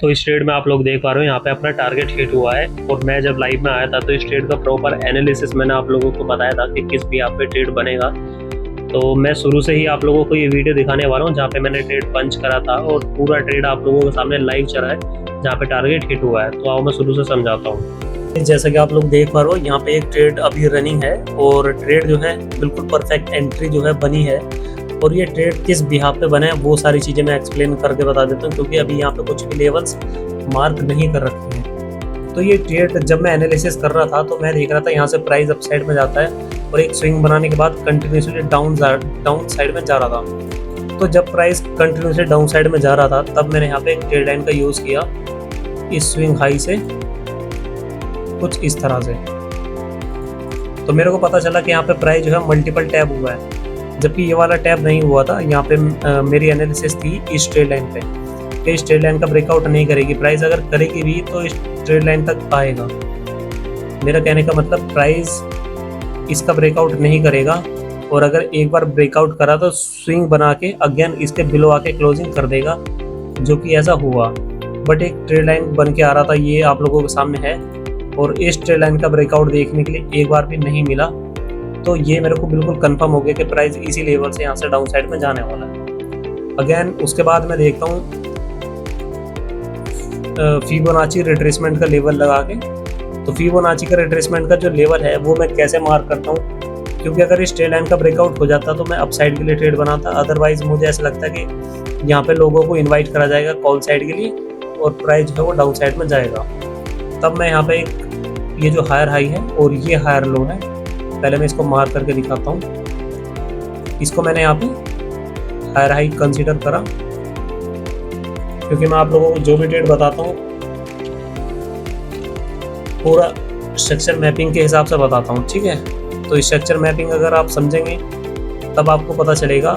तो इस ट्रेड में आप लोग देख पा रहे हो यहाँ पे अपना टारगेट हिट हुआ है। और मैं जब लाइव में आया था तो इस ट्रेड का प्रॉपर एनालिसिस मैंने आप लोगों को बताया था कि किस भी यहाँ पे ट्रेड बनेगा। तो मैं शुरू से ही आप लोगों को ये वीडियो दिखाने वाला हूँ जहाँ पे मैंने ट्रेड पंच करा था और पूरा ट्रेड आप लोगों के सामने लाइव चला है जहाँ पे टारगेट हिट हुआ है। तो आओ मैं शुरू से समझाता हूँ। जैसा कि आप लोग देख पा रहे हो यहाँ पे एक ट्रेड अभी रनिंग है और ट्रेड जो है बिल्कुल परफेक्ट एंट्री जो है बनी है। और ये ट्रेड किस बिहाफ पे बने हैं वो सारी चीज़ें मैं एक्सप्लेन करके बता देता हूँ, क्योंकि अभी यहाँ पे कुछ भी लेवल्स मार्क नहीं कर रखे हैं। तो ये ट्रेड जब मैं एनालिसिस कर रहा था तो मैं देख रहा था यहाँ से प्राइस अप साइड में जाता है और एक स्विंग बनाने के बाद कंटिन्यूसली डाउन साइड में जा रहा था। तो जब प्राइस कंटिन्यूसली डाउन साइड में जा रहा था तब मैंने यहाँ पे एक ट्रेड लाइन का यूज़ किया इस स्विंग हाई से कुछ इस तरह से। तो मेरे को पता चला कि यहाँ पे प्राइस जो है मल्टीपल टैप हुआ है, जबकि ये वाला टैप नहीं हुआ था। यहाँ पे मेरी एनालिसिस थी इस ट्रेड लाइन पे कि इस ट्रेड लाइन का ब्रेकआउट नहीं करेगी प्राइस, अगर करेगी भी तो इस ट्रेड लाइन तक आएगा। मेरा कहने का मतलब प्राइस इसका ब्रेकआउट नहीं करेगा और अगर एक बार ब्रेकआउट करा तो स्विंग बना के अगेन इसके बिलो आके क्लोजिंग कर देगा, जो कि ऐसा हुआ। बट एक ट्रेड लाइन बन के आ रहा था, ये आप लोगों के सामने है और इस ट्रेड लाइन का ब्रेकआउट देखने के लिए एक बार भी नहीं मिला। तो ये मेरे को बिल्कुल कंफर्म हो गया कि प्राइस इसी लेवल से यहाँ से डाउन साइड में जाने वाला है। अगेन उसके बाद मैं देखता हूँ फिबोनाची रिट्रेसमेंट का लेवल लगा के। तो फिबोनाची का रिट्रेसमेंट का जो लेवल है वो मैं कैसे मार्क करता हूँ, क्योंकि अगर इस ट्रेड लाइन का ब्रेकआउट हो जाता तो मैं अप साइड के लिए ट्रेड बनाता। अदरवाइज मुझे ऐसा लगता है कि यहाँ पे लोगों को इन्वाइट करा जाएगा कॉल साइड के लिए और प्राइस जो है वो डाउन साइड में जाएगा। तब मैं यहाँ पे ये जो हायर हाई है और ये हायर लो है, पहले मैं इसको मार्क करके दिखाता हूँ। इसको मैंने यहाँ पे हायर हाई कंसीडर करा, क्योंकि मैं आप लोगों को जो भी ट्रेड बताता हूँ पूरा स्ट्रक्चर मैपिंग के हिसाब से बताता हूँ, ठीक है। तो स्ट्रक्चर मैपिंग अगर आप समझेंगे तब आपको पता चलेगा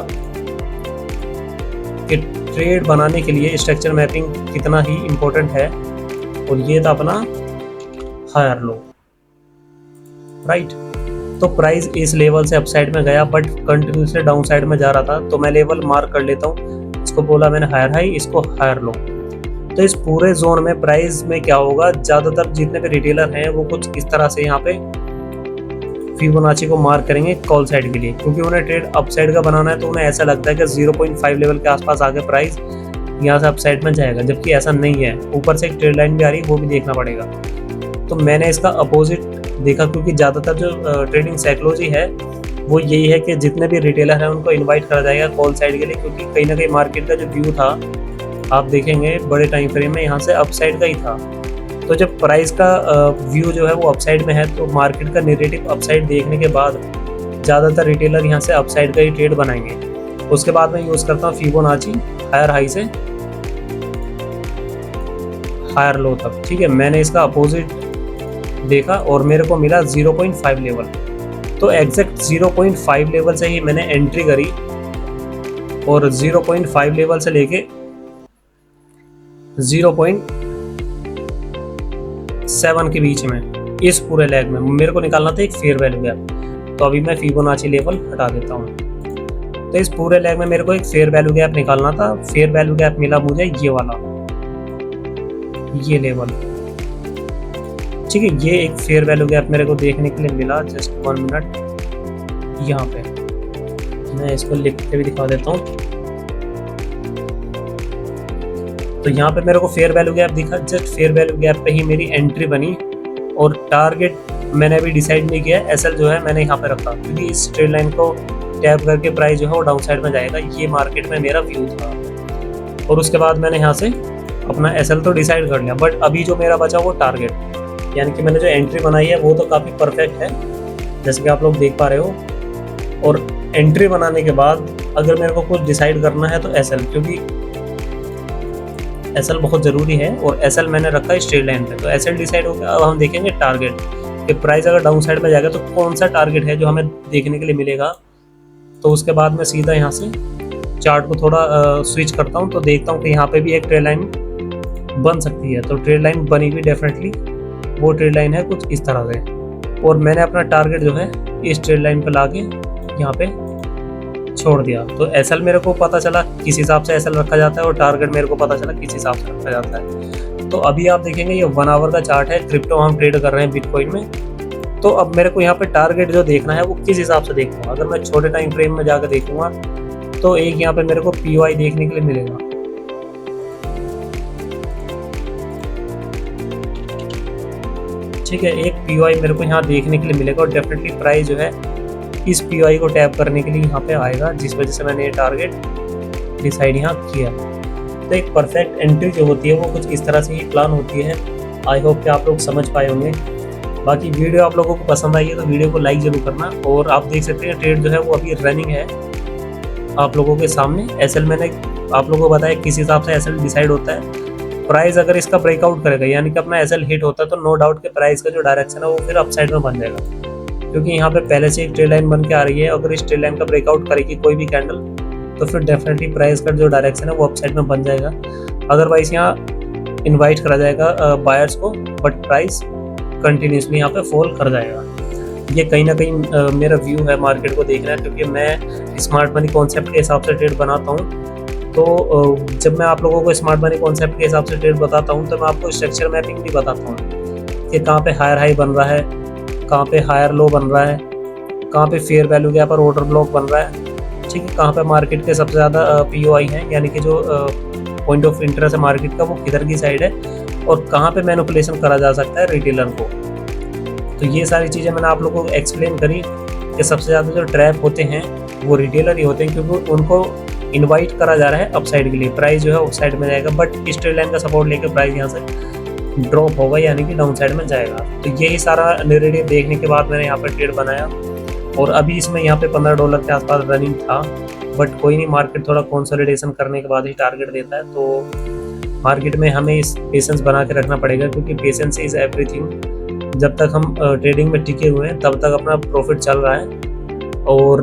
कि ट्रेड बनाने के लिए स्ट्रक्चर मैपिंग कितना ही इम्पोर्टेंट है। और ये था अपना हायर लो, राइट। तो प्राइस इस लेवल से अपसाइड में गया बट कंटिन्यूसली डाउन साइड में जा रहा था, तो मैं लेवल मार्क कर लेता हूँ। इसको बोला मैंने हायर हाई, इसको हायर लो। तो इस पूरे जोन में प्राइस में क्या होगा, ज़्यादातर जितने भी रिटेलर हैं वो कुछ इस तरह से यहाँ पे फिबोनाची को मार्क करेंगे कॉल साइड के लिए, क्योंकि उन्हें ट्रेड अप साइड का बनाना है। तो उन्हें ऐसा लगता है कि 0.5 लेवल के आसपास आगे प्राइस यहाँ से अप साइड में जाएगा, जबकि ऐसा नहीं है। ऊपर से एक ट्रेड लाइन भी आ रही है, वो भी देखना पड़ेगा। तो मैंने इसका अपोजिट देखा, क्योंकि ज़्यादातर जो ट्रेडिंग साइकोलॉजी है वो यही है कि जितने भी रिटेलर हैं उनको इनवाइट करा जाएगा कॉल साइड के लिए, क्योंकि कहीं ना कहीं मार्केट का जो व्यू था आप देखेंगे बड़े टाइम फ्रेम में यहाँ से अप साइड का ही था। तो जब प्राइस का व्यू जो है वो अप साइड में है तो मार्केट का नेगेटिव अप साइड देखने के बाद ज़्यादातर रिटेलर यहाँ से अप साइड का ही ट्रेड बनाएंगे। उसके बाद मैं यूज़ करता हूँ फिबोनाची हायर हाई से हायर लो तक, ठीक है। मैंने इसका अपोजिट देखा और मेरे को मिला 0.5 लेवल। तो एग्जैक्ट 0.5 लेवल से ही मैंने एंट्री करी और 0.5 लेवल से लेके 0.7 के बीच में इस पूरे लेग में मेरे को निकालना था एक फेयर वैल्यू गैप। तो अभी मैं फिबोनाची लेवल हटा देता हूँ। तो इस पूरे लेग में मेरे को एक फेयर वैल्यू गैप निकालना था। फेयर वैल्यू गैप मिला मुझे ये वाला, ये लेवल, ठीक है। ये एक फेयर वैल्यू गैप मेरे को देखने के लिए मिला। जस्ट 1 मिनट, यहाँ पे मैं इसको लिख के भी दिखा देता हूँ। तो यहाँ पे मेरे को फेयर वैल्यू गैप दिखा। जस्ट फेयर वैल्यू गैप पे ही मेरी एंट्री बनी और टारगेट मैंने अभी डिसाइड नहीं किया। एसएल जो है मैंने यहाँ पे रखा, क्योंकि इस ट्रेड लाइन को टैप करके प्राइस जो है वो डाउन साइड में जाएगा। ये मार्केट में मेरा व्यू था और उसके बाद मैंने यहाँ से अपना एसएल तो डिसाइड कर लिया। बट अभी जो मेरा बचा वो टारगेट, यानी कि मैंने जो एंट्री बनाई है वो तो काफ़ी परफेक्ट है जैसे कि आप लोग देख पा रहे हो। और एंट्री बनाने के बाद अगर मेरे को कुछ डिसाइड करना है तो एसएल, क्योंकि एसएल बहुत ज़रूरी है और एसएल मैंने रखा है स्ट्रेट लाइन पे। तो एसएल डिसाइड हो गया। अब हम देखेंगे टारगेट कि प्राइस अगर डाउन साइड में जाएगा तो कौन सा टारगेट है जो हमें देखने के लिए मिलेगा। तो उसके बाद मैं सीधा यहाँ से चार्ट को थोड़ा स्विच करता हूँ, तो देखता हूँ कि यहाँ पे भी एक ट्रेड लाइन बन सकती है। तो ट्रेड लाइन बनी हुई डेफिनेटली, वो ट्रेड लाइन है कुछ इस तरह से। और मैंने अपना टारगेट जो है इस ट्रेड लाइन पर ला के यहाँ पे छोड़ दिया। तो एसएल मेरे को पता चला किस हिसाब से एसएल रखा जाता है और टारगेट मेरे को पता चला किस हिसाब से रखा जाता है। तो अभी आप देखेंगे ये 1 आवर का चार्ट है, क्रिप्टो हम ट्रेड कर रहे हैं बिटकॉइन में। तो अब मेरे को यहाँ पे टारगेट जो देखना है वो किस हिसाब से देखूंगा। अगर मैं छोटे टाइम फ्रेम में जाकर देखूंगा तो एक यहाँ पे मेरे को POI देखने के लिए मिलेगा। ठीक है, एक POI मेरे को यहाँ देखने के लिए मिलेगा और डेफिनेटली प्राइस जो है इस POI को टैप करने के लिए यहाँ पे आएगा, जिस वजह से मैंने ये टारगेट डिसाइड यहाँ किया। तो एक परफेक्ट एंट्री जो होती है वो कुछ इस तरह से ही प्लान होती है। आई होप कि आप लोग समझ पाए होंगे। बाकी वीडियो आप लोगों को पसंद आई है तो वीडियो को लाइक जरूर करना। और आप देख सकते हैं ट्रेड जो है वो अभी रनिंग है आप लोगों के सामने। एसएल मैंने आप लोगों को बताया किस हिसाब से एसएल डिसाइड होता है। प्राइस अगर इसका ब्रेकआउट करेगा यानी कि अपना एसएल हिट होता है तो नो डाउट के प्राइस का जो डायरेक्शन है वो फिर अपसाइड में बन जाएगा, क्योंकि यहाँ पे पहले से एक ट्रेड लाइन बन के आ रही है। अगर इस ट्रेड लाइन का ब्रेकआउट करेगी कोई भी कैंडल तो फिर डेफिनेटली प्राइस का जो डायरेक्शन है वो अपसाइड में बन जाएगा। अदरवाइज यहाँ इनवाइट करा जाएगा बायर्स को, बट प्राइस कंटिन्यूसली यहाँ पे फॉल कर जाएगा। ये कहीं ना कहीं मेरा व्यू है मार्केट को देखना है, क्योंकि मैं स्मार्ट मनी कॉन्सेप्ट के हिसाब से ट्रेड बनाता हूँ। तो जब मैं आप लोगों को स्मार्ट मनी कॉन्सेप्ट के हिसाब से ट्रेड बताता हूँ तो मैं आपको स्ट्रक्चर मैपिंग भी बताता हूँ कि कहाँ पे हायर हाई बन रहा है, कहाँ पे हायर लो बन रहा है, कहाँ पे फेयर वैल्यू गैप और ऑर्डर ब्लॉक बन रहा है। ठीक है, कहाँ पे मार्केट के सबसे ज़्यादा POI है यानी कि जो पॉइंट ऑफ इंटरेस्ट है मार्केट का वो किधर की साइड है, और कहाँ पे मैनिपुलेशन करा जा सकता है रिटेलर को। तो ये सारी चीज़ें मैंने आप लोगों को एक्सप्लेन करी कि सबसे ज़्यादा जो ट्रैप होते हैं वो रिटेलर ही होते हैं, क्योंकि उनको इनवाइट करा जा रहा है अपसाइड के लिए। प्राइस जो है अपसाइड में जाएगा, बट इस ट्रेड लाइन का सपोर्ट लेकर प्राइस यहाँ से ड्रॉप होगा यानी कि डाउन साइड में जाएगा। तो यही सारा नैरेटिव देखने के बाद मैंने यहाँ पर ट्रेड बनाया और अभी इसमें यहाँ पे $15 के आसपास रनिंग था। बट कोई नहीं, मार्केट थोड़ा कंसोलिडेशन करने के बाद ही टारगेट देता है। तो मार्केट में हमें इस पेशेंस बना के रखना पड़ेगा, क्योंकि पेशेंस इज़ एवरीथिंग। जब तक हम ट्रेडिंग में टिके हुए हैं तब तक अपना प्रॉफिट चल रहा है। और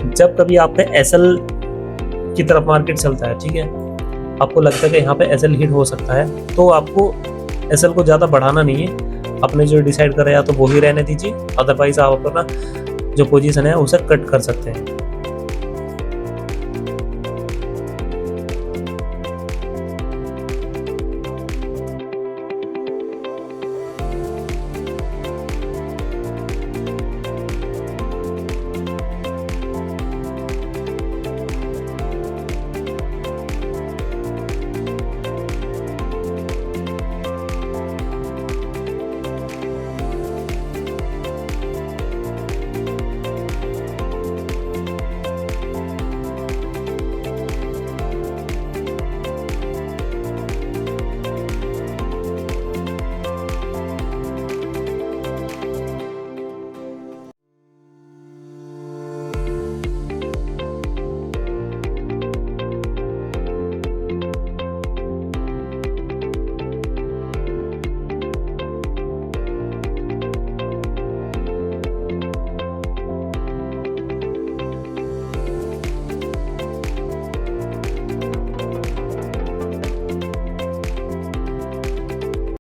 जब कभी आपका एसएल की तरफ मार्केट चलता है, ठीक है, आपको लगता है कि यहाँ पे एसएल हिट हो सकता है, तो आपको एसएल को ज़्यादा बढ़ाना नहीं है। आपने जो डिसाइड करा या तो वो ही रहने दीजिए, अदरवाइज आप अपना जो पोजीशन है उसे कट कर सकते हैं।